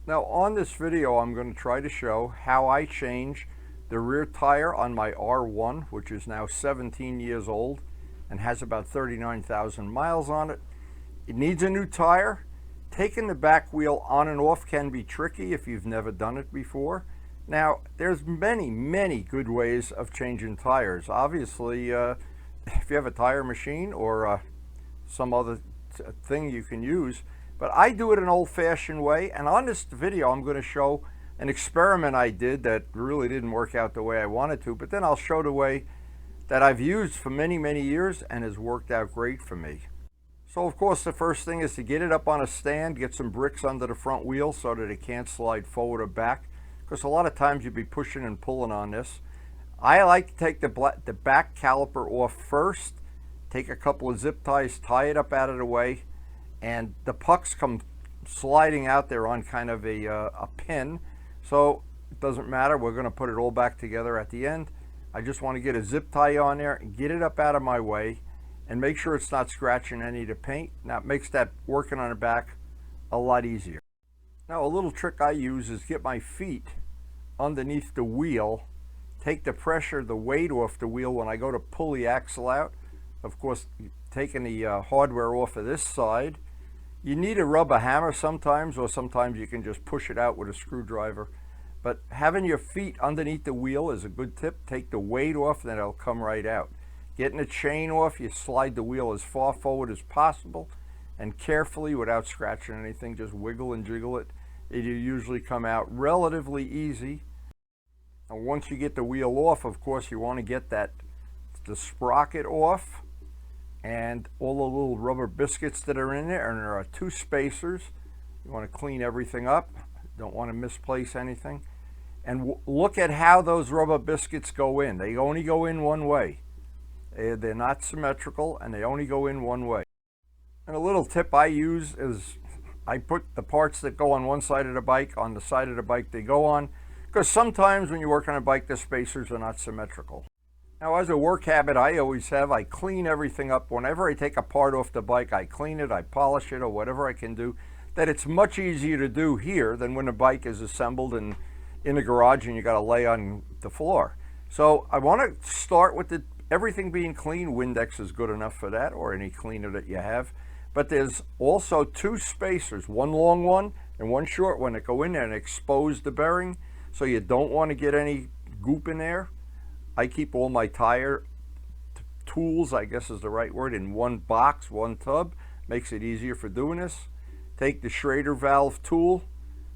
Now on this video I'm going to try to show how I change the rear tire on my R1, which is now 17 years old and has about 39,000 miles on it. It needs a new tire. Taking the back wheel on and off can be tricky if you've never done it before. Now there's many good ways of changing tires. Obviously if you have a tire machine or some other thing you can use, but I do it an old-fashioned way. And on this video I'm going to show an experiment I did that really didn't work out the way I wanted to, but then I'll show the way that I've used for many years and has worked out great for me. So of course the first thing is to get it up on a stand, get some bricks under the front wheel so that it can't slide forward or back, because a lot of times you'd be pushing and pulling on this. I like to take the back caliper off first, take a couple of zip ties, tie it up out of the way, and the pucks come sliding out there on kind of a pin. So it doesn't matter, we're going to put it all back together at the end. I just want to get a zip tie on there and get it up out of my way and make sure it's not scratching any of the paint. Now it makes that working on the back a lot easier. Now a little trick I use is get my feet underneath the wheel, take the pressure, the weight off the wheel when I go to pull the axle out. Of course, taking the hardware off of this side. You need a rubber hammer sometimes, or sometimes you can just push it out with a screwdriver. But having your feet underneath the wheel is a good tip. Take the weight off, then it'll come right out. Getting the chain off, you slide the wheel as far forward as possible, and carefully, without scratching anything, just wiggle and jiggle it. It'll usually come out relatively easy. And once you get the wheel off, of course, you want to get the sprocket off and all the little rubber biscuits that are in there. And there are two spacers. You want to clean everything up. Don't want to misplace anything. And look at how those rubber biscuits go in. They only go in one way. They're not symmetrical, and they only go in one way. And a little tip I use is I put the parts that go on one side of the bike on the side of the bike they go on, because sometimes when you work on a bike the spacers are not symmetrical. Now as a work habit I always have, I clean everything up. Whenever I take a part off the bike, I clean it, I polish it, or whatever I can do. That it's much easier to do here than when a bike is assembled and in the garage and you got to lay on the floor. So I want to start with everything being clean. Windex is good enough for that, or any cleaner that you have. But there's also two spacers, one long one and one short one, that go in there and expose the bearing, so you don't want to get any goop in there. I keep all my tire tools, I guess is the right word, in one box, one tub. Makes it easier for doing this. Take the Schrader valve tool,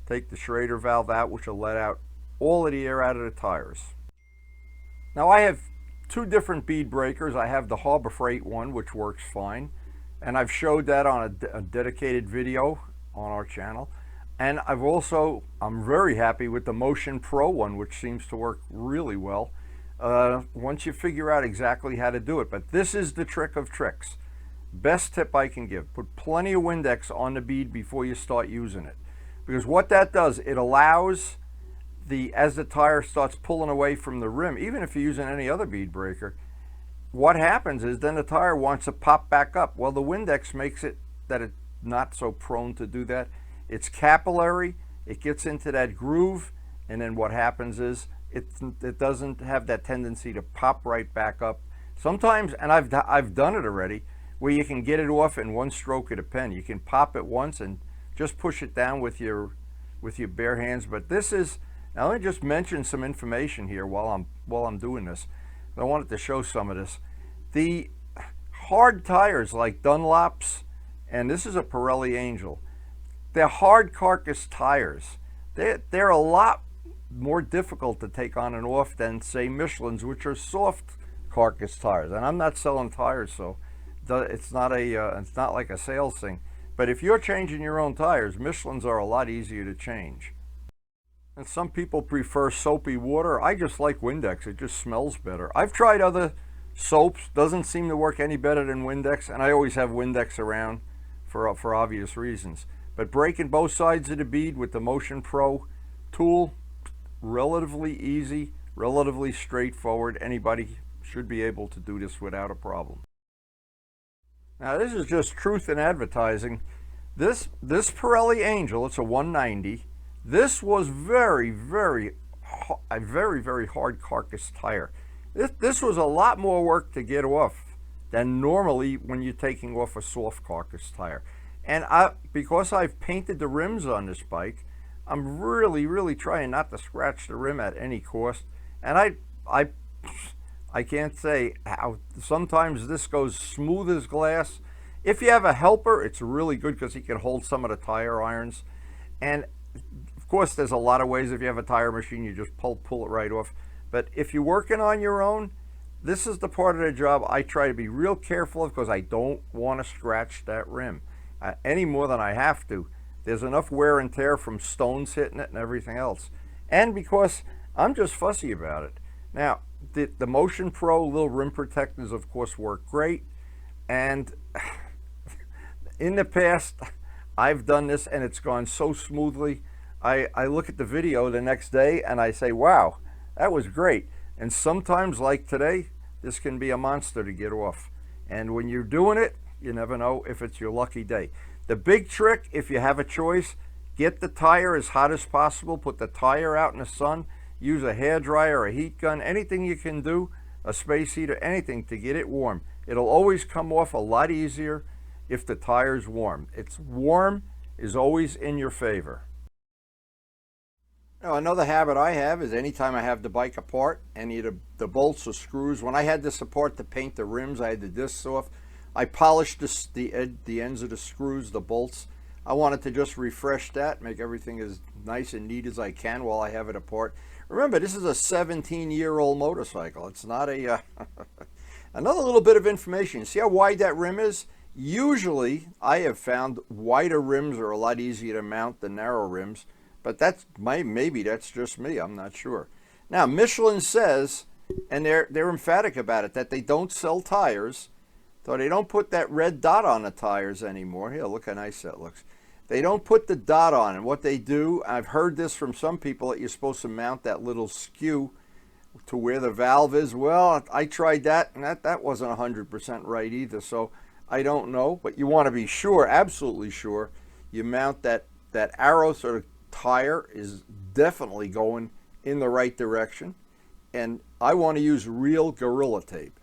take the Schrader valve out, which will let out all of the air out of the tires. Now I have two different bead breakers. I have the Harbor Freight one, which works fine, and I've showed that on a dedicated video on our channel. And I'm very happy with the Motion Pro one, which seems to work really well once you figure out exactly how to do it. But this is the trick of tricks. Best tip I can give: put plenty of Windex on the bead before you start using it, because what that does, it allows as the tire starts pulling away from the rim, even if you're using any other bead breaker, what happens is then the tire wants to pop back up. Well, the Windex makes it that it's not so prone to do that. It's capillary, it gets into that groove, and then what happens is it doesn't have that tendency to pop right back up. Sometimes, and I've done it already, where you can get it off in one stroke of the pen. You can pop it once and just push it down with your bare hands. But this is, now let me just mention some information here while I'm doing this. I wanted to show some of this. The hard tires like Dunlops, and this is a Pirelli Angel, they're hard carcass tires. They're a lot more difficult to take on and off than, say, Michelin's, which are soft carcass tires. And I'm not selling tires, so it's not like a sales thing. But if you're changing your own tires, Michelin's are a lot easier to change. And some people prefer soapy water. I just like Windex. It just smells better. I've tried other soaps, doesn't seem to work any better than Windex, and I always have Windex around for obvious reasons. But breaking both sides of the bead with the Motion Pro tool, relatively easy, relatively straightforward. Anybody should be able to do this without a problem. Now this is just truth in advertising. This Pirelli Angel, it's a 190. This was a very hard carcass tire. This was a lot more work to get off than normally when you're taking off a soft carcass tire. And because I've painted the rims on this bike, I'm really trying not to scratch the rim at any cost. And I can't say how sometimes this goes smooth as glass. If you have a helper, it's really good because he can hold some of the tire irons. And of course, there's a lot of ways. If you have a tire machine, you just pull it right off. But if you're working on your own, this is the part of the job I try to be real careful of because I don't want to scratch that rim any more than I have to. There's enough wear and tear from stones hitting it and everything else. And because I'm just fussy about it. Now, the Motion Pro little rim protectors, of course, work great. And in the past, I've done this and it's gone so smoothly. I look at the video the next day and I say, wow, that was great. And sometimes, like today, this can be a monster to get off. And when you're doing it, you never know if it's your lucky day. The big trick, if you have a choice, get the tire as hot as possible. Put the tire out in the sun. Use a hairdryer, a heat gun, anything you can do, a space heater, anything to get it warm. It'll always come off a lot easier if the tire's warm. It's warm is always in your favor. Now, another habit I have is anytime I have the bike apart, any of the bolts or screws, when I had this apart to paint the rims, I had the discs off, I polished the ends of the screws, the bolts. I wanted to just refresh that, make everything as nice and neat as I can while I have it apart. Remember, this is a 17-year-old motorcycle. It's not a... Another little bit of information. See how wide that rim is? Usually, I have found wider rims are a lot easier to mount than narrow rims. But maybe that's just me. I'm not sure. Now, Michelin says, and they're emphatic about it, that they don't sell tires. So they don't put that red dot on the tires anymore. Here, look how nice that looks. They don't put the dot on. And what they do, I've heard this from some people, that you're supposed to mount that little skew to where the valve is. Well, I tried that, and that wasn't 100% right either. So I don't know. But you want to be sure, absolutely sure, you mount that arrow sort of tire is definitely going in the right direction. And I want to use real Gorilla Tape.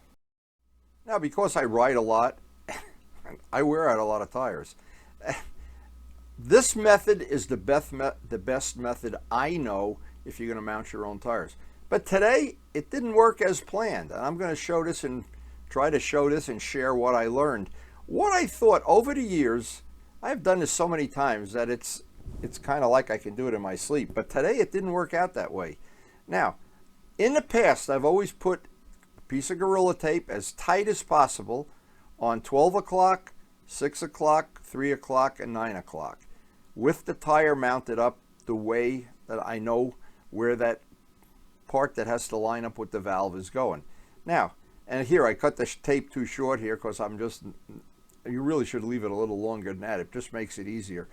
Now, because I ride a lot, I wear out a lot of tires. This method is the best method I know if you're going to mount your own tires. But today, it didn't work as planned. And I'm going to show this and try to show this and share what I learned. What I thought over the years, I've done this so many times that it's kind of like I can do it in my sleep. But today, it didn't work out that way. Now, in the past, I've always put a piece of Gorilla Tape as tight as possible on 12 o'clock, 6 o'clock, 3 o'clock, and 9 o'clock, with the tire mounted up the way that I know where that part that has to line up with the valve is going. Now, and here I cut the tape too short here because you really should leave it a little longer than that. It just makes it easier.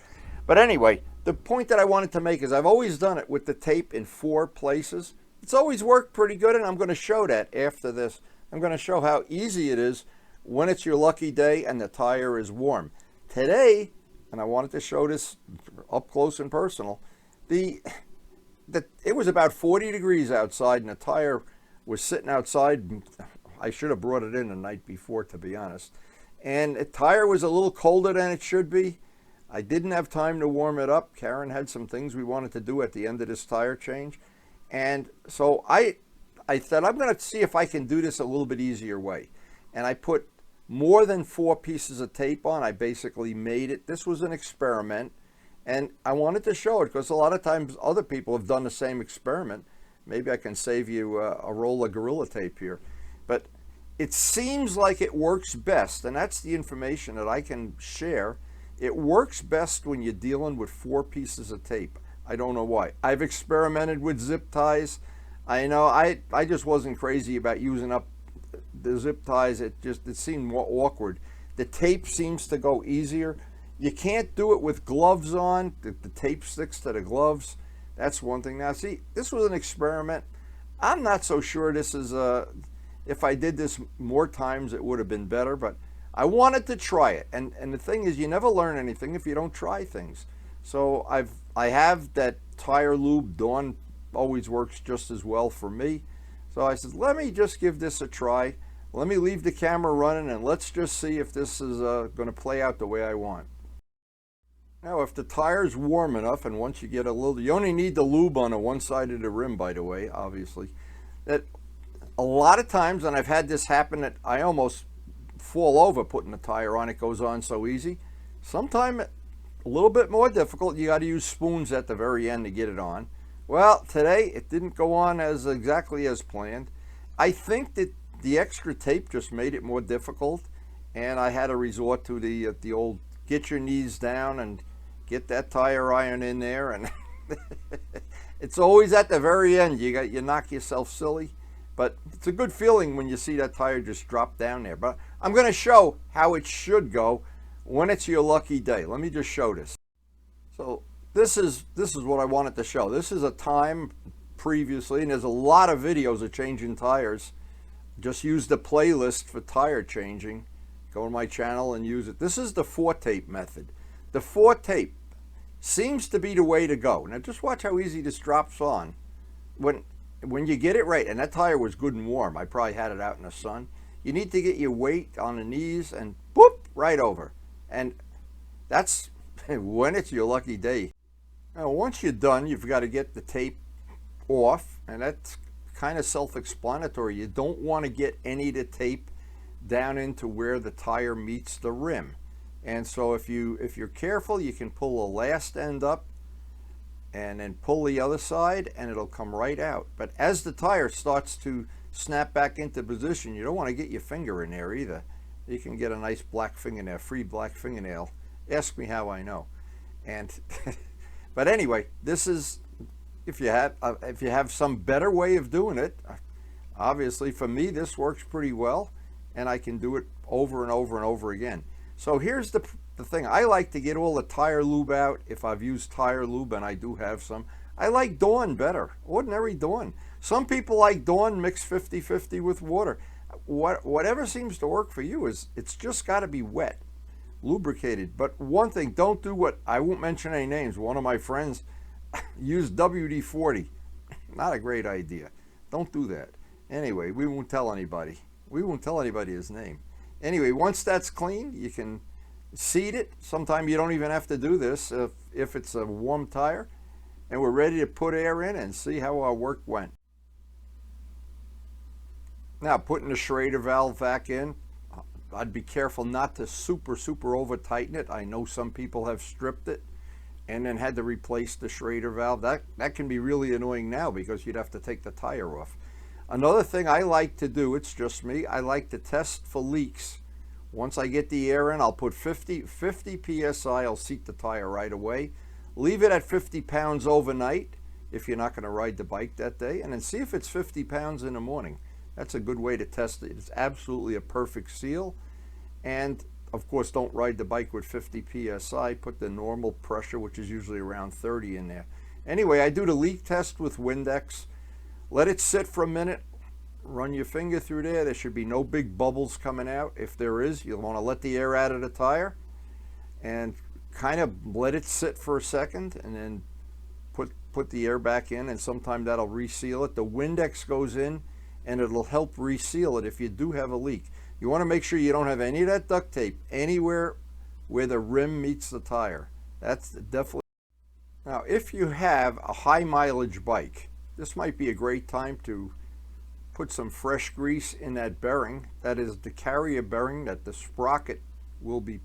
But anyway, the point that I wanted to make is I've always done it with the tape in 4 places. It's always worked pretty good, and I'm going to show that after this. I'm going to show how easy it is when it's your lucky day and the tire is warm. Today, and I wanted to show this up close and personal, it was about 40 degrees outside and the tire was sitting outside. I should have brought it in the night before, to be honest. And the tire was a little colder than it should be. I didn't have time to warm it up. Karen had some things we wanted to do at the end of this tire change. And so I said, I'm going to see if I can do this a little bit easier way. And I put more than 4 pieces of tape on. I basically made it. This was an experiment. And I wanted to show it because a lot of times other people have done the same experiment. Maybe I can save you a roll of Gorilla Tape here. But it seems like it works best. And that's the information that I can share. It works best when you're dealing with 4 pieces of tape. I don't know why. I've experimented with zip ties. I know I just wasn't crazy about using up the zip ties. It seemed more awkward. The tape seems to go easier. You can't do it with gloves on. The tape sticks to the gloves. That's one thing. Now, see, this was an experiment. I'm not so sure this is if I did this more times, it would have been better, but I wanted to try it. And the thing is, you never learn anything if you don't try things. So I have that tire lube. Dawn always works just as well for me. So I said, let me just give this a try. Let me leave the camera running and let's just see if this is going to play out the way I want. Now, if the tire's warm enough, and once you get a little, you only need the lube on the one side of the rim, by the way, obviously, that a lot of times, and I've had this happen, that I almost fall over putting the tire on. It goes on so easy. Sometimes a little bit more difficult. You got to use spoons at the very end to get it on. Well, today it didn't go on as exactly as planned. I think that the extra tape just made it more difficult, and I had to resort to the old get your knees down and get that tire iron in there, and it's always at the very end you knock yourself silly, but it's a good feeling when you see that tire just drop down there. But I'm going to show how it should go when it's your lucky day. Let me just show this. So this is what I wanted to show. This is a time previously, and there's a lot of videos of changing tires. Just use the playlist for tire changing. Go to my channel and use it. This is the 4-tape method. The 4-tape seems to be the way to go. Now just watch how easy this drops on. When you get it right, and that tire was good and warm. I probably had it out in the sun. You need to get your weight on the knees and boop, right over. And that's when it's your lucky day. Now once you're done, you've got to get the tape off, and that's kind of self-explanatory. You don't want to get any of the tape down into where the tire meets the rim. And so if you're careful, you can pull the last end up and then pull the other side and it'll come right out. But as the tire starts to snap back into position, you don't want to get your finger in there either. You can get a nice black fingernail, free black fingernail. Ask me how I know. And but anyway, this is, if you have some better way of doing it. Obviously for me this works pretty well, and I can do it over and over and over again. So here's the thing. I like to get all the tire lube out if I've used tire lube, and I do have some. I like Dawn better, ordinary Dawn. Some people like Dawn mixed 50-50 with water. Whatever seems to work for you. It's just got to be wet, lubricated. But one thing, don't do what, I won't mention any names. One of my friends used WD-40. Not a great idea. Don't do that. Anyway, we won't tell anybody. We won't tell anybody his name. Anyway, once that's clean, you can seat it. Sometimes you don't even have to do this if it's a warm tire. And we're ready to put air in and see how our work went. Now, putting the Schrader valve back in, I'd be careful not to super over tighten it. I know some people have stripped it and then had to replace the Schrader valve. That can be really annoying now because you'd have to take the tire off. Another thing I like to do, it's just me, I like to test for leaks. Once I get the air in, I'll put 50 PSI, I'll seat the tire right away. Leave it at 50 pounds overnight if you're not going to ride the bike that day, and then see if it's 50 pounds in the morning. That's a good way to test it. It's absolutely a perfect seal. And of course, don't ride the bike with 50 PSI. Put the normal pressure, which is usually around 30 in there. Anyway, I do the leak test with Windex. Let it sit for a minute. Run your finger through there. There should be no big bubbles coming out. If there is, you'll want to let the air out of the tire and kind of let it sit for a second, and then put the air back in, and sometime that'll reseal it. The Windex goes in and it'll help reseal it if you do have a leak. You want to make sure you don't have any of that duct tape anywhere where the rim meets the tire. That's definitely. Now, if you have a high mileage bike, this might be a great time to put some fresh grease in that bearing. That is the carrier bearing that the sprocket will be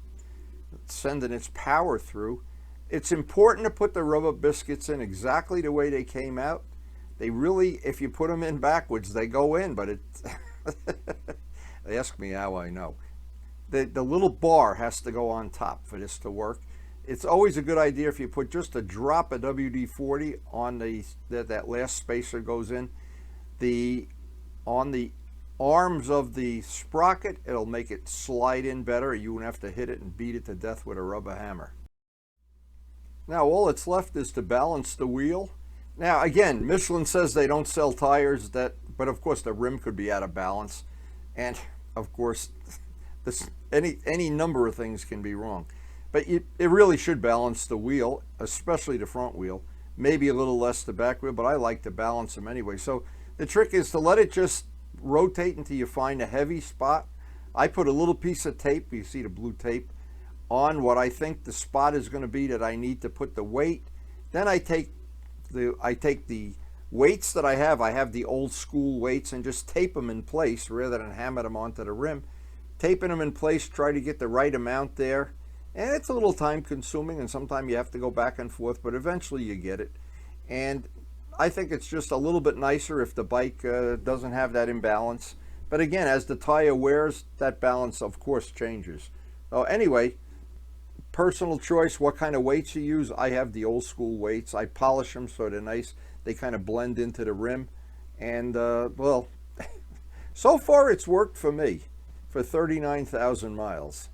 sending its power through. It's important to put the rubber biscuits in exactly the way they came out. They really, if you put them in backwards, they go in, but it they ask me how I know. The little bar has to go on top for this to work. It's always a good idea if you put just a drop of WD-40 on that last spacer goes in. On the arms of the sprocket, it'll make it slide in better. You won't have to hit it and beat it to death with a rubber hammer. Now all that's left is to balance the wheel. Now again, Michelin says they don't sell tires but of course the rim could be out of balance, and of course any number of things can be wrong. But it really should balance the wheel, especially the front wheel. maybe a little less the back wheel, but I like to balance them anyway. So the trick is to let it just rotate until you find a heavy spot. I put a little piece of tape, you see the blue tape, on what I think the spot is going to be that I need to put the weight. Then I take the weights that I have the old school weights, and just tape them in place rather than hammer them onto the rim. Taping them in place, try to get the right amount there. And it's a little time consuming, and sometimes you have to go back and forth, but eventually you get it. And I think it's just a little bit nicer if the bike doesn't have that imbalance. But again, as the tire wears, that balance of course changes. So anyway, personal choice, what kind of weights you use. I have the old school weights. I polish them so they're nice. They kind of blend into the rim. And well, so far it's worked for me for 39,000 miles.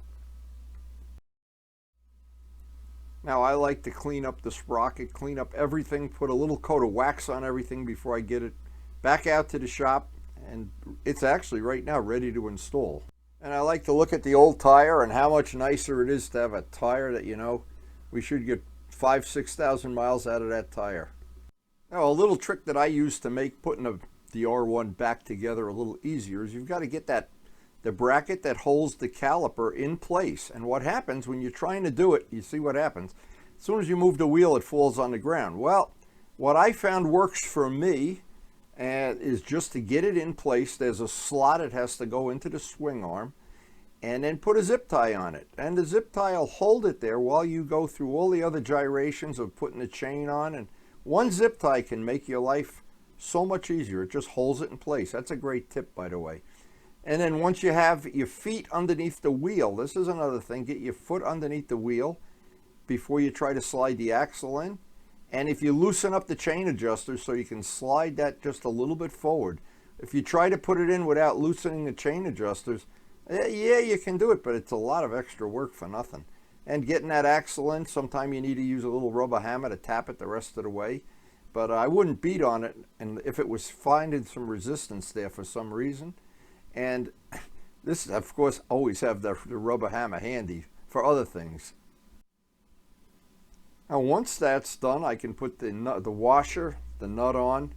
Now I like to clean up the sprocket, clean up everything, put a little coat of wax on everything before I get it back out to the shop, and it's actually right now ready to install. And I like to look at the old tire and how much nicer it is to have a tire that, you know, we should get 5,000–6,000 miles out of that tire. Now a little trick that I use to make putting the R1 back together a little easier is you've got to get the bracket that holds the caliper in place. And what happens when you're trying to do it, you see what happens. As soon as you move the wheel, it falls on the ground. Well, what I found works for me is just to get it in place. There's a slot it has to go into the swing arm, and then put a zip tie on it. And the zip tie will hold it there while you go through all the other gyrations of putting the chain on. And one zip tie can make your life so much easier. It just holds it in place. That's a great tip, by the way. And then once you have your feet underneath the wheel, this is another thing, get your foot underneath the wheel before you try to slide the axle in. And if you loosen up the chain adjuster so you can slide that just a little bit forward. If you try to put it in without loosening the chain adjusters, yeah, you can do it, but it's a lot of extra work for nothing. And getting that axle in, sometimes you need to use a little rubber hammer to tap it the rest of the way. But I wouldn't beat on it, and if it was finding some resistance there for some reason. And this, of course, always have the rubber hammer handy for other things. Now once that's done, I can put the washer, the nut on.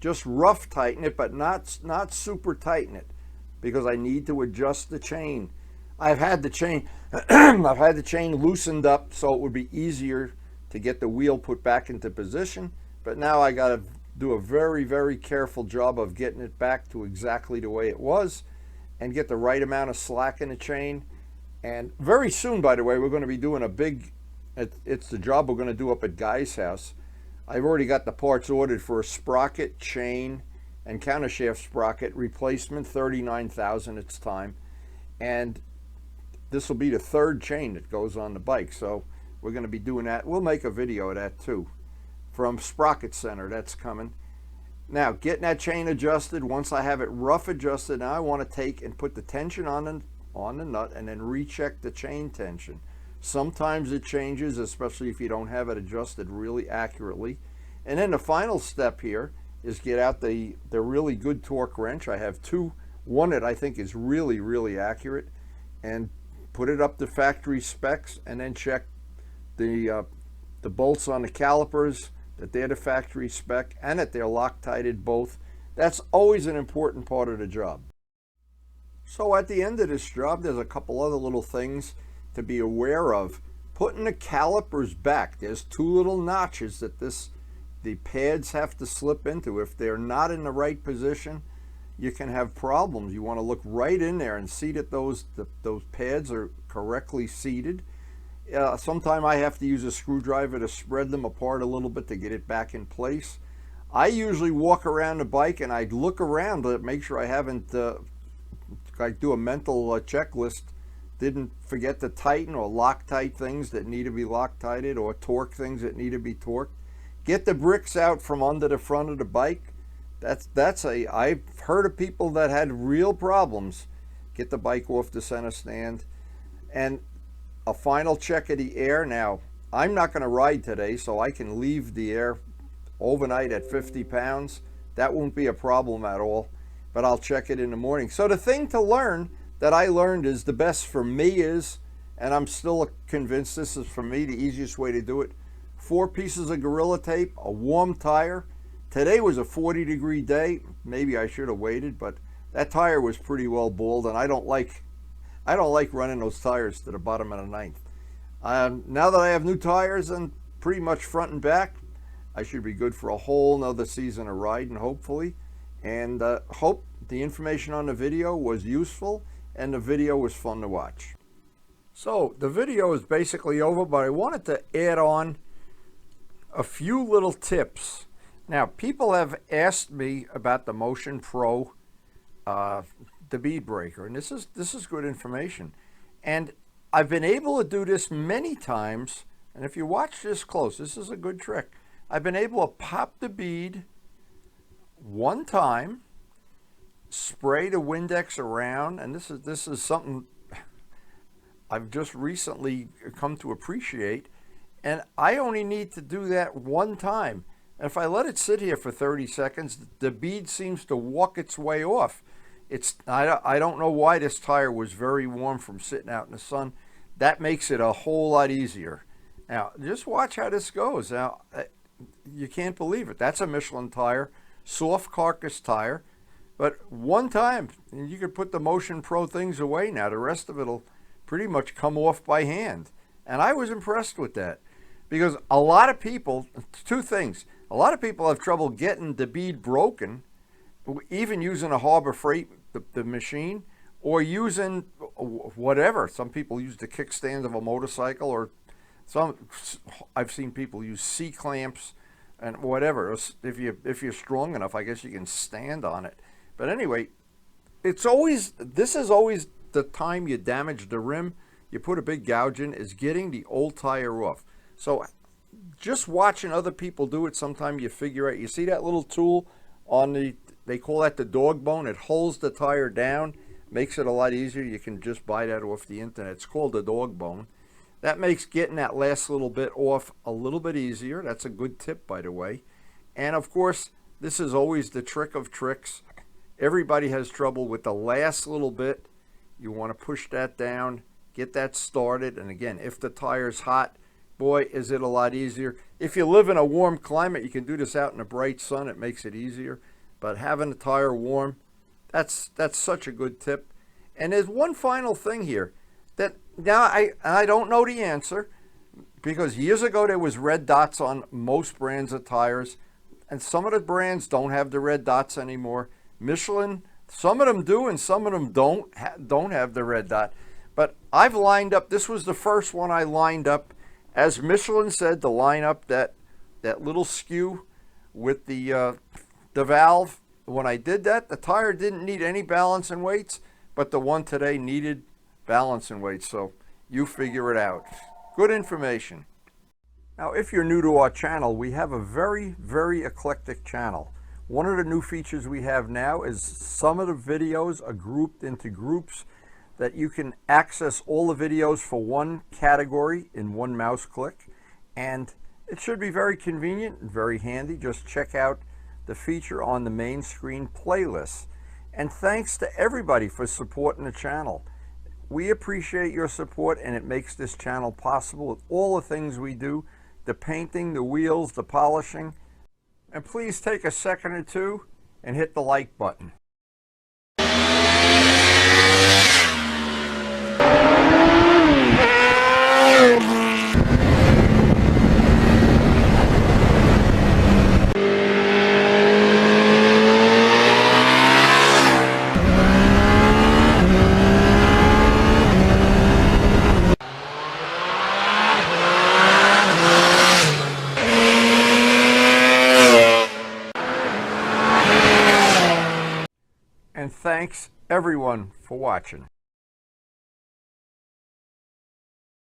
Just rough tighten it, but not super tighten it, because I need to adjust the chain. I've had the chain loosened up so it would be easier to get the wheel put back into position. But now I got to do a very, very careful job of getting it back to exactly the way it was and get the right amount of slack in the chain. And very soon, by the way, we're going to be doing a big, it's the job we're going to do up at Guy's house. I've already got the parts ordered for a sprocket, chain, and countershaft sprocket replacement, 39,000 it's time. And this will be the third chain that goes on the bike. So we're going to be doing that. We'll make a video of that too. From Sprocket Center, that's coming. Now, getting that chain adjusted, once I have it rough adjusted, now I want to take and put the tension on the nut and then recheck the chain tension. Sometimes it changes, especially if you don't have it adjusted really accurately. And then the final step here is get out the really good torque wrench. I have one that I think is really, really accurate, and put it up to factory specs, and then check the bolts on the calipers, that they're the factory spec, and that they're Loctited both. That's always an important part of the job. So at the end of this job, there's a couple other little things to be aware of. Putting the calipers back, there's two little notches that the pads have to slip into. If they're not in the right position, you can have problems. You want to look right in there and see that those pads are correctly seated. Sometimes I have to use a screwdriver to spread them apart a little bit to get it back in place. I usually walk around the bike and I look around to make sure I haven't, I do a mental checklist, didn't forget to tighten or Loctite things that need to be Loctited, or torque things that need to be torqued. Get the bricks out from under the front of the bike. I've heard of people that had real problems. Get the bike off the center stand. And a final check of the air. Now, I'm not going to ride today, so I can leave the air overnight at 50 pounds. That won't be a problem at all, but I'll check it in the morning. So the thing to learn that I learned is the best for me is, and I'm still convinced this is for me the easiest way to do it, 4 pieces of Gorilla Tape, a warm tire. Today was a 40-degree day. Maybe I should have waited, but that tire was pretty well balled, and I don't like running those tires to the bottom of the ninth. Now that I have new tires and pretty much front and back, I should be good for a whole nother season of riding, hopefully. And hope the information on the video was useful and the video was fun to watch. So the video is basically over, but I wanted to add on a few little tips. Now, people have asked me about the Motion Pro, the bead breaker, and this is good information. And I've been able to do this many times, and if you watch this close, this is a good trick. I've been able to pop the bead one time, spray the Windex around, and this is something I've just recently come to appreciate, and I only need to do that one time. And if I let it sit here for 30 seconds, the bead seems to walk its way off. I don't know why this tire was very warm from sitting out in the sun. That makes it a whole lot easier. Now, just watch how this goes. Now, you can't believe it. That's a Michelin tire, soft carcass tire. But one time, and you could put the Motion Pro things away now. The rest of it will pretty much come off by hand. And I was impressed with that. Because a lot of people, two things. A lot of people have trouble getting the bead broken, even using a Harbor Freight, the machine, or using whatever. Some people use the kickstand of a motorcycle, or I've seen people use C-clamps and whatever. If you're strong enough, I guess you can stand on it. But anyway, this is always the time you damage the rim, you put a big gouge in, is getting the old tire off. So just watching other people do it, sometime you figure out, you see that little tool on they call that the dog bone. It holds the tire down, makes it a lot easier. You can just buy that off the internet. It's called the dog bone. That makes getting that last little bit off a little bit easier. That's a good tip, by the way. And of course, this is always the trick of tricks. Everybody has trouble with the last little bit. You want to push that down, get that started. And again, if the tire's hot, boy, is it a lot easier. If you live in a warm climate, you can do this out in the bright sun. It makes it easier. But having the tire warm, that's such a good tip. And there's one final thing here that now I don't know the answer, because years ago there was red dots on most brands of tires, and some of the brands don't have the red dots anymore. Michelin, some of them do, and some of them don't have the red dot. But I've lined up, this was the first one I lined up, as Michelin said, to line up that little skew with the valve. When I did that, the tire didn't need any balance and weights, but the one today needed balance and weights. So you figure it out. Good information. Now, if you're new to our channel, we have a very, very eclectic channel. One of the new features we have now is some of the videos are grouped into groups that you can access all the videos for one category in one mouse click. And it should be very convenient and very handy. Just check out the feature on the main screen, playlists. And thanks to everybody for supporting the channel. We appreciate your support, and it makes this channel possible with all the things we do, the painting, the wheels, the polishing. And please take a second or two and hit the like button. And thanks everyone for watching.